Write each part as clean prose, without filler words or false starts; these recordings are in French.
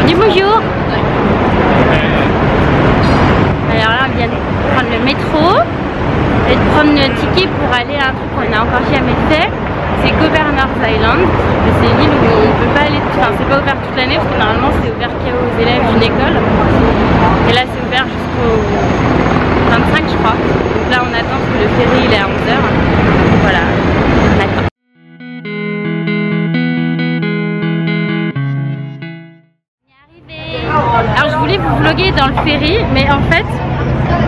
Dis bonjour. Alors là on vient de prendre le métro et de prendre le ticket pour aller à un truc qu'on n'a encore jamais fait. C'est Governor's Island. C'est une île où on ne peut pas aller, enfin c'est pas ouvert toute l'année parce que normalement c'est ouvert qu'aux élèves d'une école. Et là c'est ouvert jusqu'au 25 je crois. Donc là on attend parce que le ferry il est à 11h. Voilà, on attend. Alors je voulais vous vlogger dans le ferry, mais en fait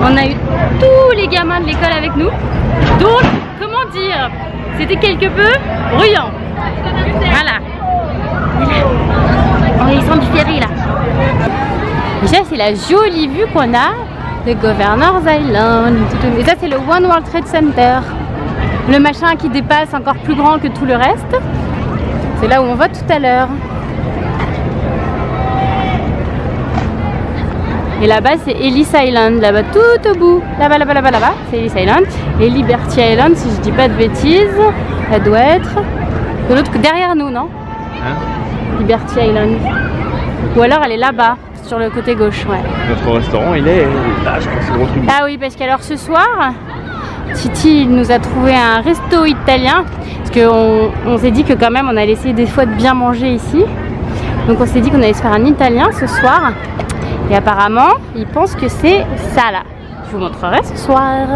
on a eu tous les gamins de l'école avec nous. Donc comment dire, c'était quelque peu bruyant. Voilà. On est descendu du ferry là. Déjà c'est la jolie vue qu'on a de Governor's Island. Et ça c'est le One World Trade Center. Le machin qui dépasse encore plus grand que tout le reste. C'est là où on va tout à l'heure. Et là-bas c'est Ellis Island, là-bas tout au bout, là-bas, c'est Ellis Island. Et Liberty Island, si je dis pas de bêtises, elle doit être de l'autre côté, derrière nous, non? Hein? Liberty Island. Ou alors elle est là-bas, sur le côté gauche, ouais. Notre restaurant il est là, je pense, c'est gros truc. Ah oui, parce qu'alors ce soir, Titi nous a trouvé un resto italien, parce qu'on s'est dit que quand même on allait essayer des fois de bien manger ici. Donc on s'est dit qu'on allait se faire un italien ce soir. Et apparemment, ils pensent que c'est ça là. Je vous montrerai ce soir.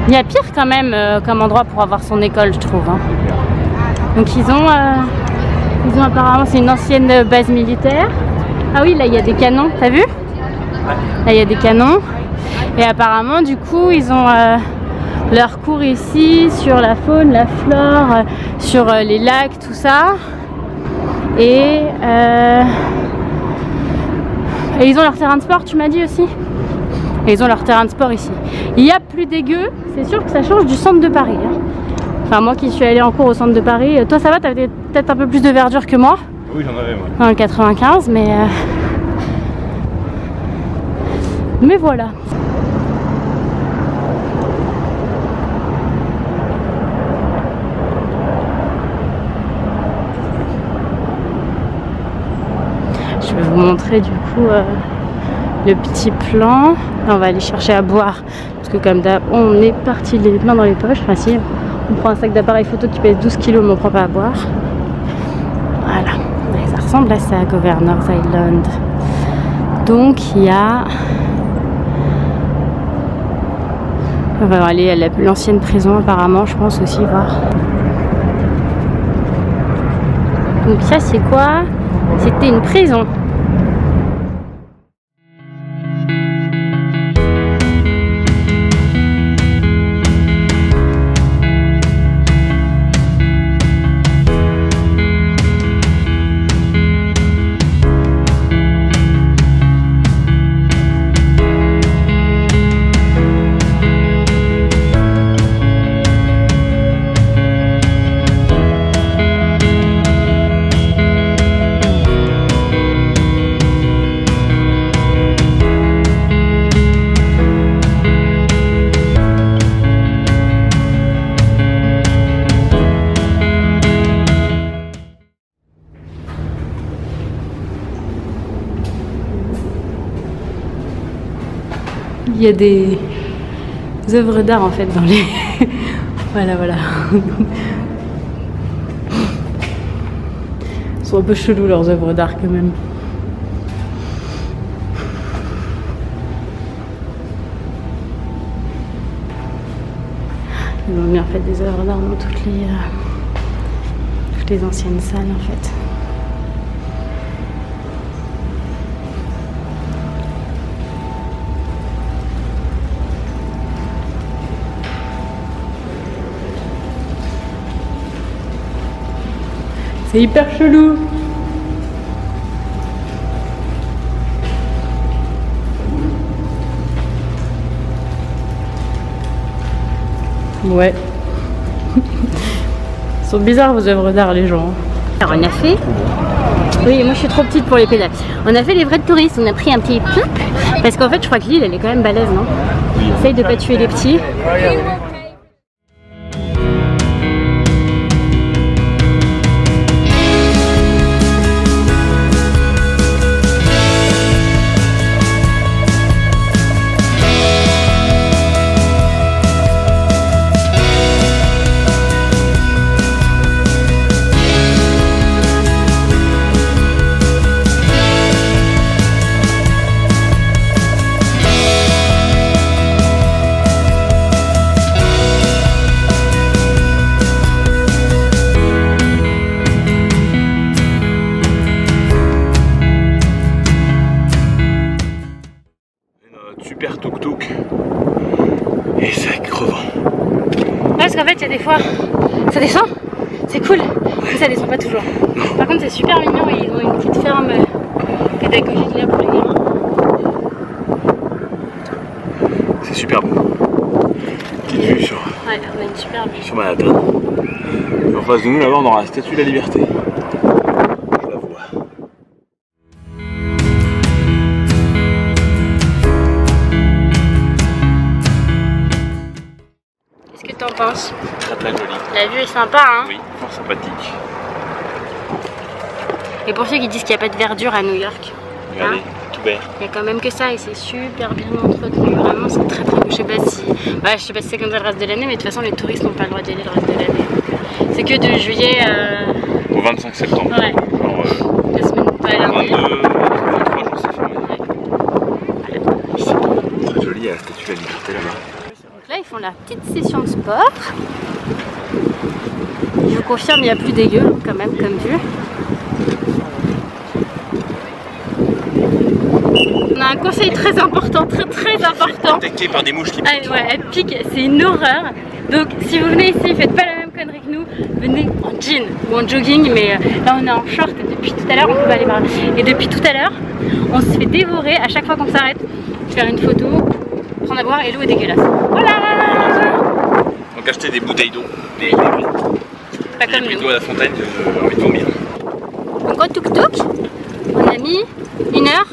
Il y a pire quand même comme endroit pour avoir son école, je trouve. Hein. Donc ils ont apparemment, c'est une ancienne base militaire. Ah oui, là il y a des canons, t'as vu? Là il y a des canons. Et apparemment, du coup, ils ont leur cours ici sur la faune, la flore, sur les lacs, tout ça. Et ils ont leur terrain de sport, tu m'as dit aussi? Et ils ont leur terrain de sport ici. Il y a plus dégueu, c'est sûr que ça change du centre de Paris. Hein. Enfin, moi qui suis allée en cours au centre de Paris, toi ça va, t'avais peut-être un peu plus de verdure que moi? Oui, j'en avais moi. Dans le 95, mais voilà. Je vais vous montrer du coup le petit plan. Là, on va aller chercher à boire parce que comme d'hab on est parti les mains dans les poches. Enfin si, on prend un sac d'appareil photo qui pèse 12 kg mais on prend pas à boire. Voilà, et ça ressemble à ça, Governor's Island. Donc il y a... On va aller à l'ancienne prison apparemment, je pense aussi voir. Donc ça c'est quoi? C'était une prison. Il y a des œuvres d'art en fait dans les... voilà. Ils sont un peu chelous leurs œuvres d'art quand même. Ils ont bien fait des œuvres d'art dans toutes les anciennes salles en fait. C'est hyper chelou. Ouais. Ils sont bizarres vos œuvres d'art les gens. Alors on a fait... Oui, moi je suis trop petite pour les pédales. On a fait les vrais touristes, on a pris un petit peu. Parce qu'en fait je crois que l'île elle est quand même balèze, non? Essaye de pas tuer les petits. des fois ça descend, c'est cool, mais ça descend pas toujours. Par contre c'est super mignon, ils ont une petite ferme pédagogique là pour les gamins. C'est super beau. Petite vue sur, ouais, on a une super vue sur Manhattan. Et en face de nous là-bas on aura la Statue de la Liberté. Je la vois. Qu'est-ce que t'en penses? Très très joli. La vue est sympa, hein? Oui, fort sympathique. Et pour ceux qui disent qu'il n'y a pas de verdure à New York, Regardez, tout vert. il y a quand même que ça et c'est super bien entretenu. Vraiment, c'est très très beau. Je sais pas si c'est comme ça le reste de l'année, mais de toute façon, les touristes n'ont pas le droit d'y aller le reste de l'année. C'est que de juillet au 25 septembre. Ouais. Genre, la semaine pas la 22, 23 jours c'est fermé. Ouais. Très joli, il y a la Statue de la Liberté là-bas. Donc là, ils font leur petite session de sport. Je vous confirme, il n'y a plus dégueu quand même comme vue. On a un conseil très important, très important. Attaqué par des mouches qui piquent. Ah, ouais, elle pique, c'est une horreur. Donc si vous venez ici, faites pas la même connerie que nous. Venez en jean ou en jogging, mais là on est en short et depuis tout à l'heure on peut pas aller par là. Et depuis tout à l'heure, on se fait dévorer à chaque fois qu'on s'arrête. Faire une photo, prendre à boire et l'eau est dégueulasse. Voilà. Donc acheter des bouteilles d'eau, des Pas comme bouteilles nous. d'eau à la fontaine, j'ai envie de vomir. Donc en tuk-tuk, on a mis 1 heure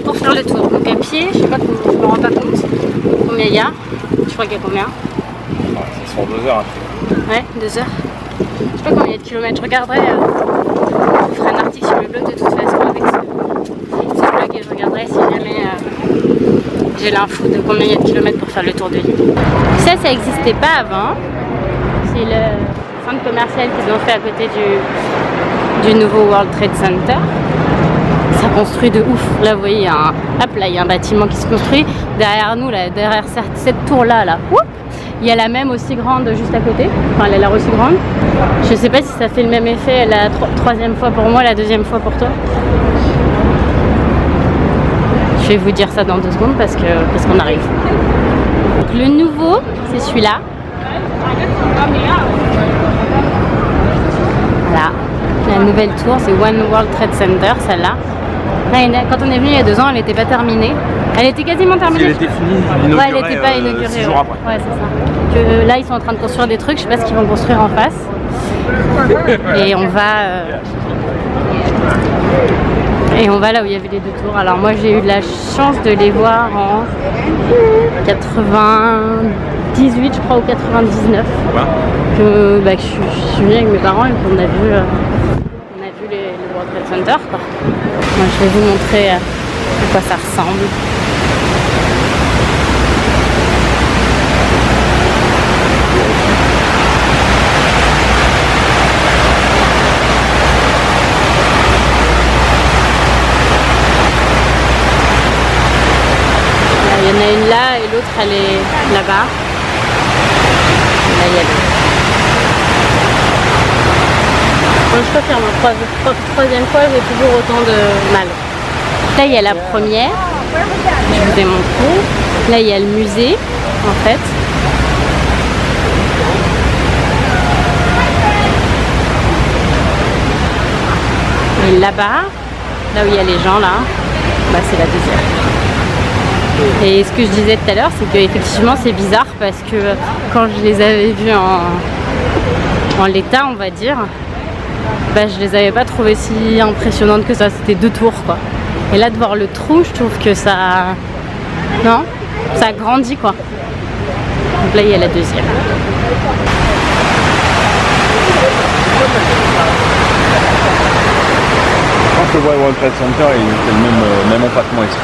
pour faire le tour. Donc à pied, je sais pas, je me rends pas compte combien il y a. Je crois qu'il y a combien? Ça se fait en 2 heures après. Ouais, 2 heures. Je sais pas combien il y a de kilomètres. Je regarderai. Je ferai un article sur le blog de toute façon avec ce blog et je regarderai si jamais j'ai l'info de combien il y a de kilomètres pour faire le tour de l'île. Ça n'existait pas avant. C'est le centre commercial qu'ils ont fait à côté du nouveau World Trade Center. Ça construit de ouf. Là, vous voyez, il y a un bâtiment qui se construit. Derrière nous, là, derrière cette tour-là, il y a la même aussi grande juste à côté. Enfin, elle a l'air aussi grande. Je sais pas si ça fait le même effet la troisième fois pour moi, la deuxième fois pour toi. Je vais vous dire ça dans 2 secondes parce qu'on arrive. Donc, le nouveau, c'est celui-là. Voilà. La nouvelle tour, c'est One World Trade Center, celle-là. Quand on est venu il y a 2 ans, elle n'était pas terminée. Elle était quasiment terminée. Si elle était finie, ouais, elle n'était pas inaugurée. 6 jours après. Ouais, c'est ça. Là, ils sont en train de construire des trucs. Je sais pas ce qu'ils vont construire en face. Et on va là où il y avait les 2 tours. Alors moi, j'ai eu de la chance de les voir en 98, je crois, ou 99. Ouais. Que je suis venue avec mes parents et qu'on a vu. Le World Trade Center, quoi. Moi, je vais vous montrer à quoi ça ressemble. Il y en a une là et l'autre elle est là-bas. Là il y a l'autre. Je confirme, troisième fois j'ai toujours autant de mal. Là il y a la première, je vous ai montré. Là il y a le musée en fait. Et là-bas, là où il y a les gens là, c'est la deuxième. Et ce que je disais tout à l'heure, c'est qu'effectivement c'est bizarre parce que quand je les avais vus en l'état, on va dire, je les avais pas trouvées si impressionnantes que ça. C'était 2 tours quoi. Et là de voir le trou, je trouve que ça, non, ça grandit quoi. Donc là il y a la deuxième. Je pense que le World Trade Center il fait le même empattement ici.